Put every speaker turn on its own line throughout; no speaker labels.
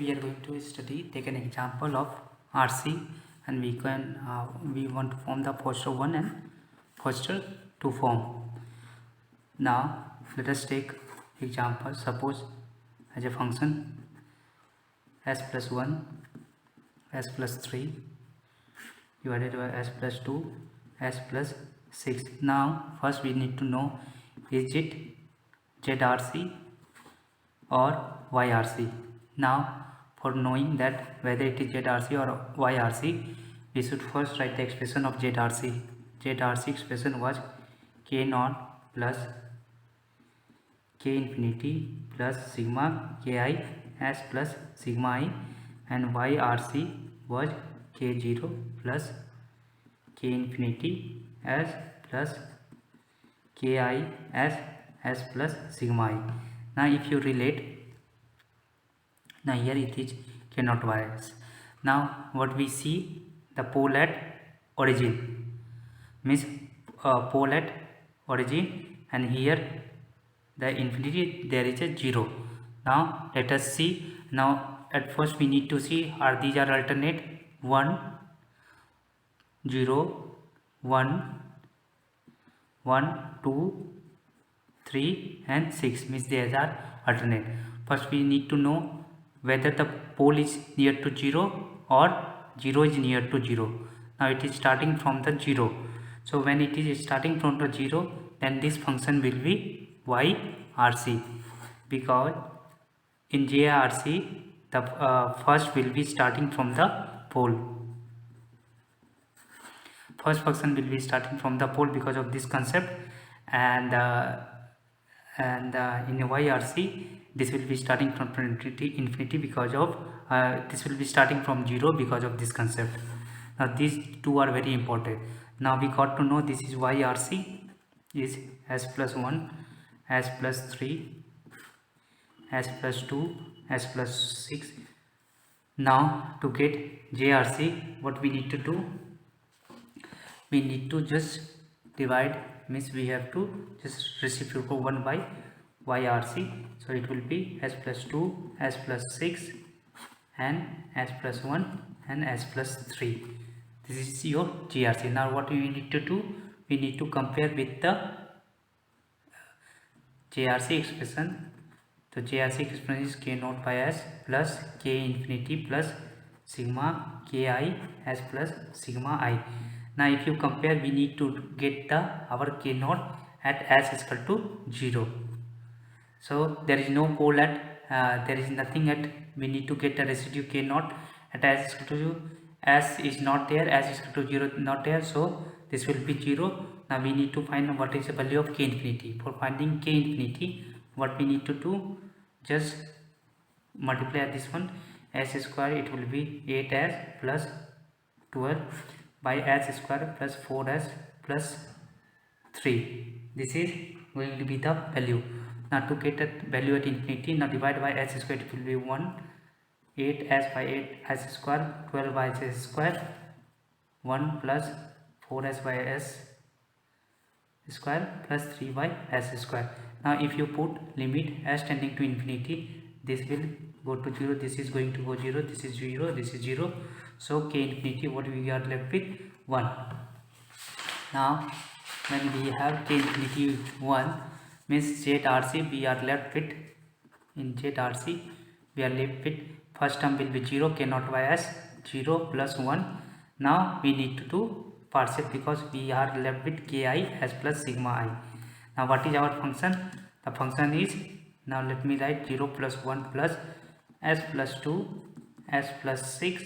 We are going to take an example of RC, and we want to form the Foster 1 and Foster 2 form. Now let us take example. Suppose as a function s plus 1, s plus 3 divided by s plus 2, s plus 6. Now first we need to know, is it ZRC or YRC? Now for knowing that whether it is ZRC or YRC, we should first write the expression of ZRC. ZRC expression was K0 plus K infinity plus sigma Ki s plus sigma I, and YRC was K0 plus K infinity s plus Ki s plus sigma I. Now if you relate, now here it is K0 ys. Now what we see, the pole at origin means pole at origin, and here the infinity there is a 0. Now let us see. Now at first we need to see, are these are alternate 1 0 1 1 2 3 and 6 means these are alternate. First we need to know whether the pole is near to 0 or 0 is near to 0. Now it is starting from the 0. So when it is starting from the 0, then this function will be YRC, because in JRC the first will be starting from the pole. First function will be starting from the pole because of this concept, and in YRC this will be starting from infinity because of this will be starting from 0 because of this concept. Now these two are very important. Now we got to know this is YRC is s plus 1, s plus 3, s plus 2, s plus 6. Now to get JRC, what we need to do, we need to just divide, means we have to just reciprocal 1 by YRC. So it will be s plus 2, s plus 6 and s plus 1 and s plus 3. This is your JRC. Now what we need to do, we need to compare with the JRC expression. So JRC expression is K0 by s plus K infinity plus sigma Ki s plus sigma I. Now if you compare, we need to get the our K0 at s is equal to 0. So there is no pole at there is nothing at, we need to get the residue K0 at s is equal to, s is not there, s is equal to 0 not there, so this will be 0. Now we need to find what is the value of K infinity. For finding K infinity, what we need to do, just multiply this one, s square, it will be 8s plus 12 by s square plus 4s plus 3. This is going to be the value. Now to get that value at infinity, now divide by s square, it will be 1, 8s by 8s square, 12 by s square, 1 plus 4s by s square plus 3 by s square. Now if you put limit s tending to infinity, this will go to 0, this is going to go 0, this is 0, this is 0. So K infinity, what we are left with, 1. Now when we have K infinity 1, means ZRC we are left with, in ZRC we are left with, first term will be 0, K0 by s, 0 plus 1. Now we need to do partial because we are left with Ki s plus sigma I. Now what is our function? The function is, now let me write 0 plus 1 plus s plus 2, s plus 6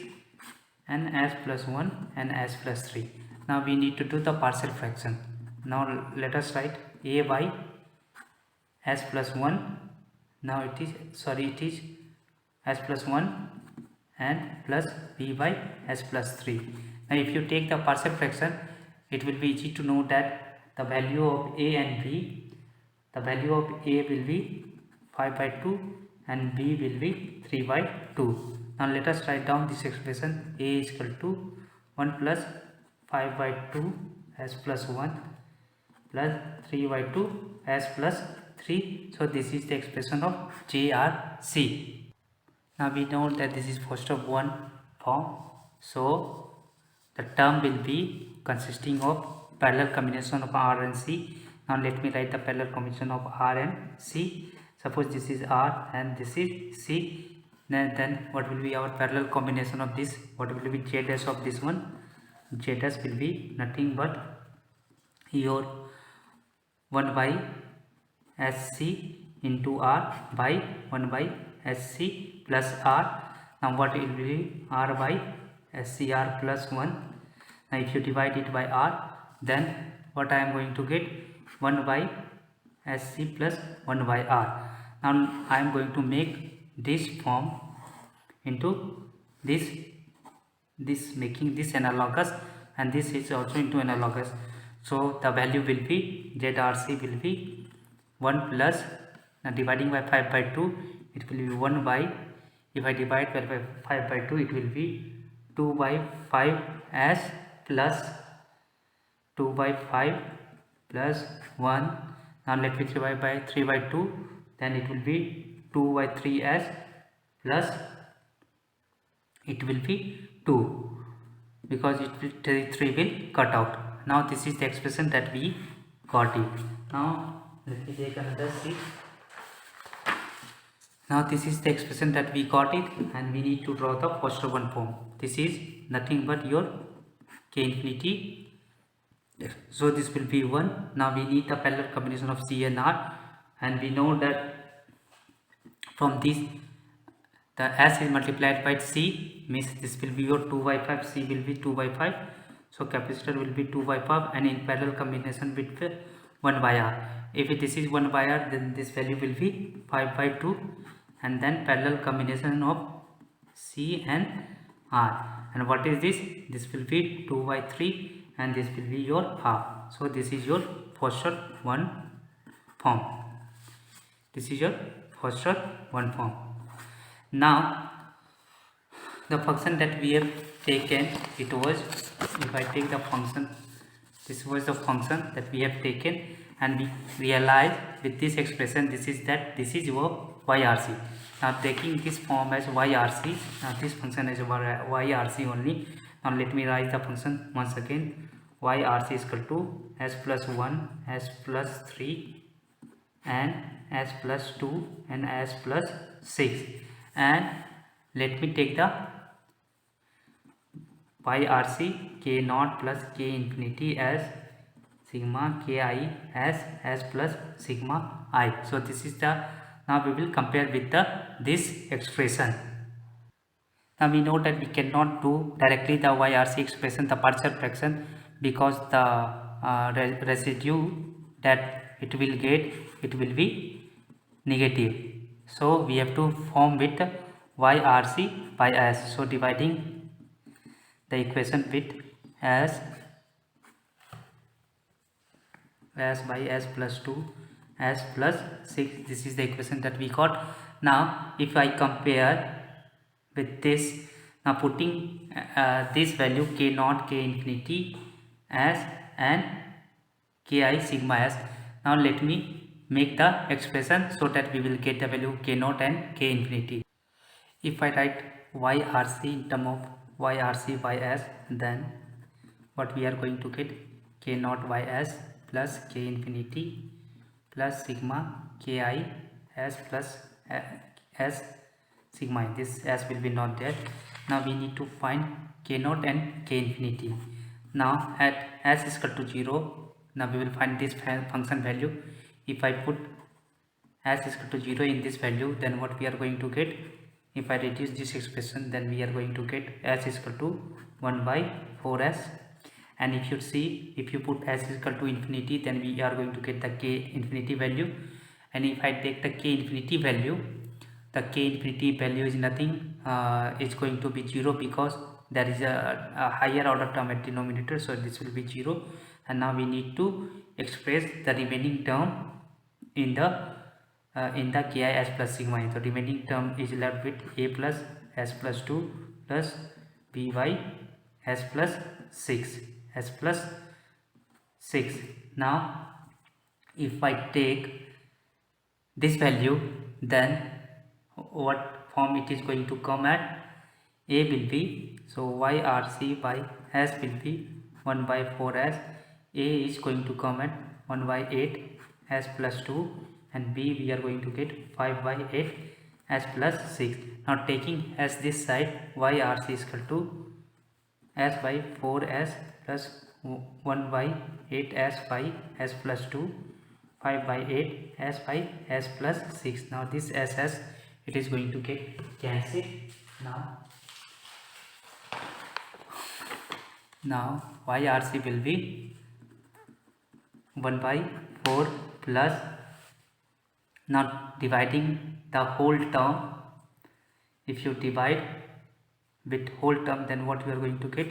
and s plus 1 and s plus 3. Now we need to do the partial fraction. Now let us write a by s plus 1. Now it is, it is s plus 1 and plus b by s plus 3. Now if you take the partial fraction, it will be easy to know that the value of a and b, the value of a will be 5 by 2 and b will be 3 by 2. Now let us write down this expression. A is equal to 1 plus 5 by 2 s plus 1 plus 3 by 2 s plus 3. So this is the expression of JRC. Now we know that this is Foster 1 form, so the term will be consisting of parallel combination of R and C. Now let me write the parallel combination of R and C. Suppose this is R and this is C. Then what will be our parallel combination of this? What will be Z dash of this one? Z dash will be nothing but your 1 by SC into R by 1 by SC plus R. Now what will be R by SCR plus 1. Now if you divide it by R, then what I am going to get? 1 by SC plus 1 by R. Now I am going to make this form into this making this analogous, and this is also into analogous. So the value will be ZRC will be 1 plus, now dividing by 5 by 2, it will be 1 by, if I divide by 5 by 2, it will be 2 by 5 s plus 2 by 5 plus 1. Now let me divide by 3 by 2, then it will be 2 by 3s plus it will be 2, because it will 3 will cut out. Now this is the expression that we got it. Now let me take another sheet. Now this is the expression that we got it, and we need to draw the Foster 1 form. This is nothing but your k infinity. So this will be 1. Now we need the parallel combination of C and R, and we know that from this the S is multiplied by C, means this will be your 2 by 5, C will be 2 by 5. So capacitor will be 2 by 5, and in parallel combination with 1 by R. If this is 1 by R, then this value will be 5 by 2, and then parallel combination of C and R. And what is this? This will be 2 by 3, and this will be your half. So this is your Foster 1 form. This is your Foster 1 form. Now the function that we have taken, it was, if I take the function, this was the function that we have taken, and we realize with this expression, this is your YRC. Now taking this form as YRC, now this function is YRC only. Now let me write the function once again. YRC is equal to s plus 1, s plus 3, and s plus 2, and s plus 6. And let me take the YRC k naught plus k infinity as sigma ki as s plus sigma I. So this is the, now we will compare with this expression. Now we know that we cannot do directly the YRC expression, the partial fraction, because the residue that it will get, it will be negative. So we have to form with YRC by S. So dividing the equation with S by S plus 2, S plus 6, this is the equation that we got. Now if I compare with this, now putting this value k naught, k infinity S and ki sigma S. Now let me make the expression so that we will get the value k naught and k infinity. If I write YRC in term of YRC by S, then what we are going to get? K naught by S plus k infinity plus sigma ki S plus S sigma. This S will be not there. Now we need to find k naught and k infinity. Now at S is equal to 0, now we will find this function value. If I put S is equal to 0 in this value, then what we are going to get? If I reduce this expression, then we are going to get S is equal to 1 by 4S. And if you see, if you put S is equal to infinity, then we are going to get the k infinity value. And if I take the k infinity value, the k infinity value is nothing, is going to be 0, because there is a higher order term at denominator, so this will be 0. And now we need to express the remaining term in the ki s plus sigma. So remaining term is left with a plus s plus 2 plus b by s plus 6, s plus 6. Now if I take this value, then what form it is going to come at A will be, so YRC by S will be 1 by 4 S. A is going to come at 1 by 8 S plus 2, and B we are going to get 5 by 8 S plus 6. Now taking S this side, YRC is equal to S by 4S plus 1 by 8S by S plus 2, 5 by 8 S by S plus 6. Now this SS it is going to get cancelled. Now YRC will be 1 by 4 plus, now dividing the whole term, if you divide with whole term, then what we are going to get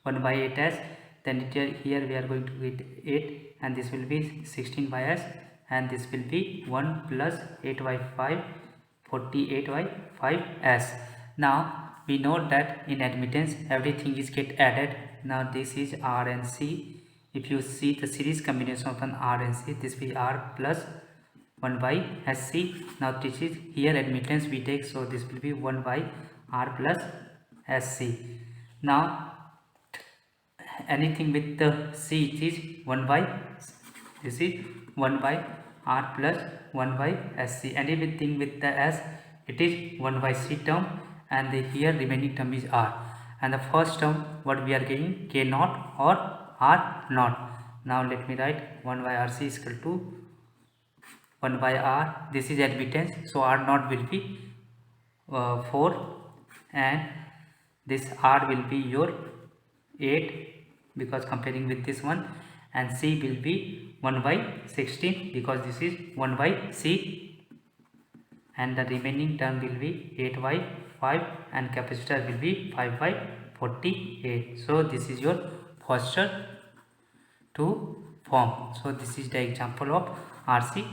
1 by 8s, then here we are going to get 8, and this will be 16 by s, and this will be 1 plus 8 by 5, 48 by 5 s. Now we know that in admittance everything is get added. Now this is R and C. If you see the series combination of an R and C, this will be R plus 1 by SC. Now this is here admittance we take, so this will be 1 by R plus SC. Now anything with the C it is 1 by, this is 1 by R plus 1 by SC. Anything with the S it is 1 by C term, and the here remaining term is R, and the first term what we are getting K naught or R naught. Now let me write 1 by RC is equal to 1 by R, this is admittance, so R naught will be 4, and this R will be your 8 because comparing with this one, and C will be 1 by 16 because this is 1 by C, and the remaining term will be 8 by 5, and capacitor will be 5 by 48. So this is your Foster 2 form. So this is the example of RC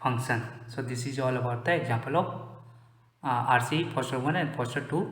function. So this is all about the example of RC Foster 1 and Foster 2.